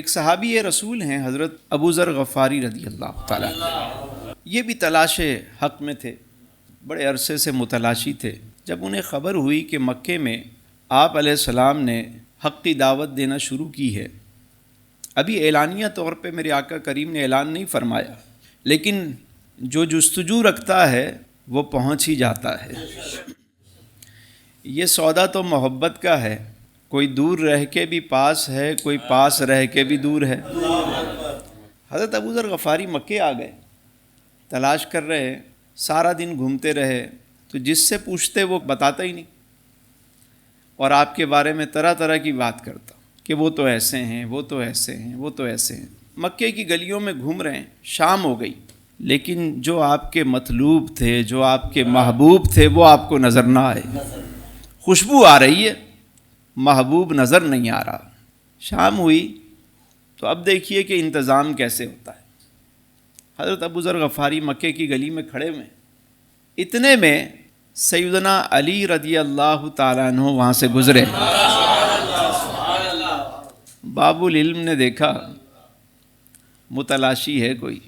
ایک صحابی رسول ہیں حضرت ابو ذر غفاری رضی اللہ تعالیٰ عنہ، یہ بھی تلاش حق میں تھے، بڑے عرصے سے متلاشی تھے۔ جب انہیں خبر ہوئی کہ مکے میں آپ علیہ السلام نے حق کی دعوت دینا شروع کی ہے، ابھی اعلانیہ طور پہ میرے آقا کریم نے اعلان نہیں فرمایا، لیکن جو جستجو رکھتا ہے وہ پہنچ ہی جاتا ہے۔ یہ سودا تو محبت کا ہے، کوئی دور رہ کے بھی پاس ہے، کوئی پاس رہ کے بھی دور ہے۔ حضرت ابو ذر غفاری مکے آ گئے، تلاش کر رہے، سارا دن گھومتے رہے، تو جس سے پوچھتے وہ بتاتا ہی نہیں، اور آپ کے بارے میں طرح طرح کی بات کرتا کہ وہ تو ایسے ہیں، وہ تو ایسے ہیں، وہ تو ایسے ہیں۔ مکے کی گلیوں میں گھوم رہے ہیں، شام ہو گئی، لیکن جو آپ کے مطلوب تھے، جو آپ کے محبوب تھے، وہ آپ کو نظر نہ آئے۔ خوشبو آ رہی ہے، محبوب نظر نہیں آ رہا۔ شام ہوئی تو اب دیکھیے کہ انتظام کیسے ہوتا ہے۔ حضرت ابو ذر غفاری مکے کی گلی میں کھڑے ہوئے، اتنے میں سیدنا علی رضی اللہ تعالیٰ عنہ وہاں سے گزرے۔ باب العلم نے دیکھا متلاشی ہے کوئی،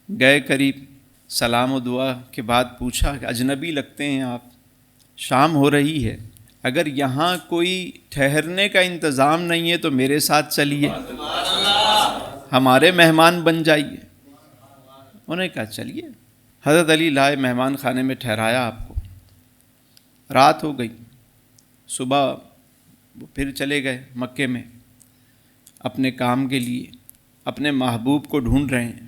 گئے قریب، سلام و دعا کے بعد پوچھا کہ اجنبی لگتے ہیں آپ، شام ہو رہی ہے، اگر یہاں کوئی ٹھہرنے کا انتظام نہیں ہے تو میرے ساتھ چلیے، ہمارے مہمان بن جائیے۔ انہوں نے کہا چلیے۔ حضرت علی لائے، مہمان خانے میں ٹھہرایا آپ کو۔ رات ہو گئی، صبح وہ پھر چلے گئے مکے میں اپنے کام کے لیے، اپنے محبوب کو ڈھونڈ رہے ہیں۔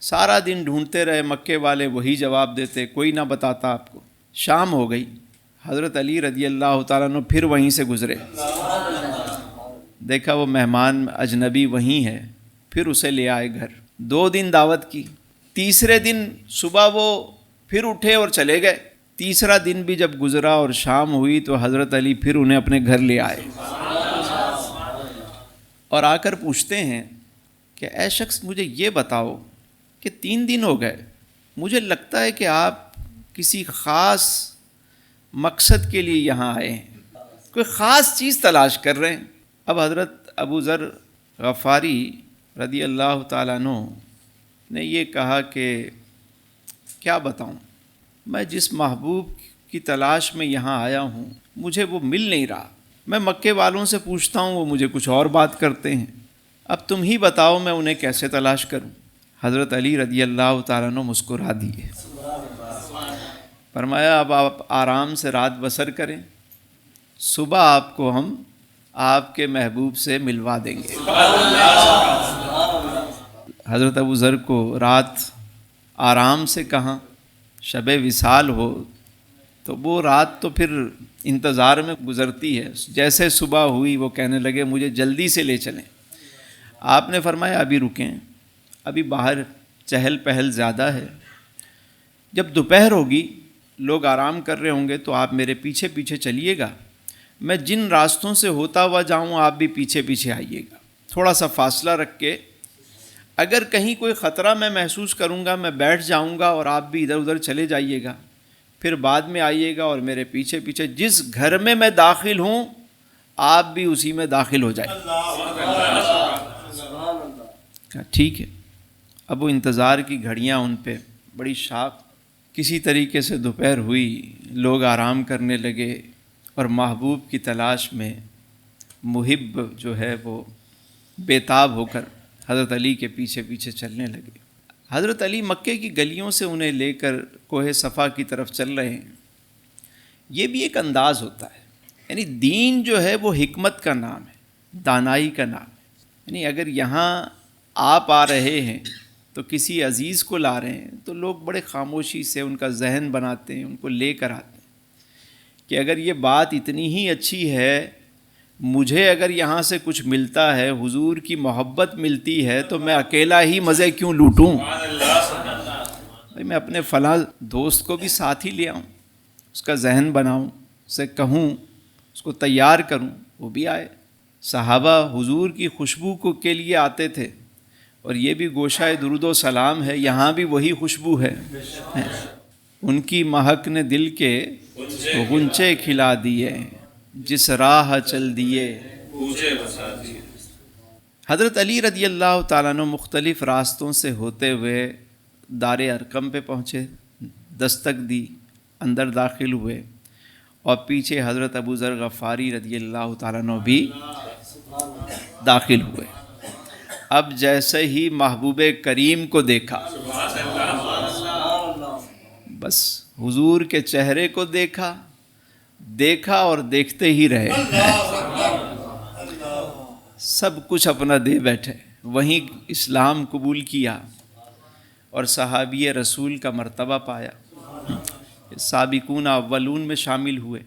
سارا دن ڈھونڈتے رہے، مکے والے وہی جواب دیتے، کوئی نہ بتاتا آپ کو۔ شام ہو گئی، حضرت علی رضی اللہ تعالیٰ عنہ پھر وہیں سے گزرے، دیکھا وہ مہمان اجنبی وہیں ہے، پھر اسے لے آئے گھر۔ 2 دن دعوت کی، تیسرے دن صبح وہ پھر اٹھے اور چلے گئے۔ تیسرا دن بھی جب گزرا اور شام ہوئی تو حضرت علی پھر انہیں اپنے گھر لے آئے، اور آ کر پوچھتے ہیں کہ اے شخص مجھے یہ بتاؤ کہ 3 دن ہو گئے، مجھے لگتا ہے کہ آپ کسی خاص مقصد کے لیے یہاں آئے ہیں، کوئی خاص چیز تلاش کر رہے ہیں۔ اب حضرت ابو ذر غفاری رضی اللہ تعالیٰ عنہ نے یہ کہا کہ کیا بتاؤں، میں جس محبوب کی تلاش میں یہاں آیا ہوں مجھے وہ مل نہیں رہا، میں مکے والوں سے پوچھتا ہوں وہ مجھے کچھ اور بات کرتے ہیں، اب تم ہی بتاؤ میں انہیں کیسے تلاش کروں۔ حضرت علی رضی اللہ تعالیٰ عنہ مسکرا دیے، فرمایا اب آپ آرام سے رات بسر کریں، صبح آپ کو ہم آپ کے محبوب سے ملوا دیں گے۔ حضرت ابو ذر کو رات آرام سے کہاں، شب وصال ہو تو وہ رات تو پھر انتظار میں گزرتی ہے۔ جیسے صبح ہوئی وہ کہنے لگے مجھے جلدی سے لے چلیں۔ آپ نے فرمایا ابھی رکیں، ابھی باہر چہل پہل زیادہ ہے، جب دوپہر ہوگی لوگ آرام کر رہے ہوں گے تو آپ میرے پیچھے پیچھے چلیے گا، میں جن راستوں سے ہوتا ہوا جاؤں آپ بھی پیچھے پیچھے آئیے گا، تھوڑا سا فاصلہ رکھ کے، اگر کہیں کوئی خطرہ میں محسوس کروں گا میں بیٹھ جاؤں گا اور آپ بھی ادھر ادھر چلے جائیے گا، پھر بعد میں آئیے گا اور میرے پیچھے پیچھے جس گھر میں داخل ہوں آپ بھی اسی میں داخل ہو جائیں۔ ٹھیک ہے۔ اب وہ انتظار کی گھڑیاں ان پہ بڑی شاق، کسی طریقے سے دوپہر ہوئی، لوگ آرام کرنے لگے اور محبوب کی تلاش میں محب جو ہے وہ بے تاب ہو کر حضرت علی کے پیچھے پیچھے چلنے لگے۔ حضرت علی مکے کی گلیوں سے انہیں لے کر کوہ صفا کی طرف چل رہے ہیں۔ یہ بھی ایک انداز ہوتا ہے، یعنی دین جو ہے وہ حکمت کا نام ہے، دانائی کا نام ہے، یعنی اگر یہاں آپ آ رہے ہیں تو کسی عزیز کو لا رہے ہیں تو لوگ بڑے خاموشی سے ان کا ذہن بناتے ہیں، ان کو لے کر آتے ہیں کہ اگر یہ بات اتنی ہی اچھی ہے، مجھے اگر یہاں سے کچھ ملتا ہے، حضور کی محبت ملتی ہے، تو میں اکیلا ہی مزے کیوں لوٹوں، بھائی میں اپنے فلاں دوست کو بھی ساتھ ہی لے آؤں، اس کا ذہن بناؤں، اسے کہوں، اس کو تیار کروں، وہ بھی آئے۔ صحابہ حضور کی خوشبو کو کے لیے آتے تھے، اور یہ بھی گوشہ درود و سلام ہے، یہاں بھی وہی خوشبو ہے، ان کی مہک نے دل کے غنچے کھلا دیے، جس راہ چل دیے حضرت علی رضی اللہ تعالیٰ عنہ مختلف راستوں سے ہوتے ہوئے دار ارقم پہ پہنچے، دستک دی، اندر داخل ہوئے، اور پیچھے حضرت ابو ذر غفاری رضی اللہ تعالیٰ عنہ بھی داخل ہوئے۔ اب جیسے ہی محبوب کریم کو دیکھا، بس حضور کے چہرے کو دیکھا اور دیکھتے ہی رہے، سب کچھ اپنا دے بیٹھے، وہیں اسلام قبول کیا اور صحابی رسول کا مرتبہ پایا، سابقون اولون میں شامل ہوئے۔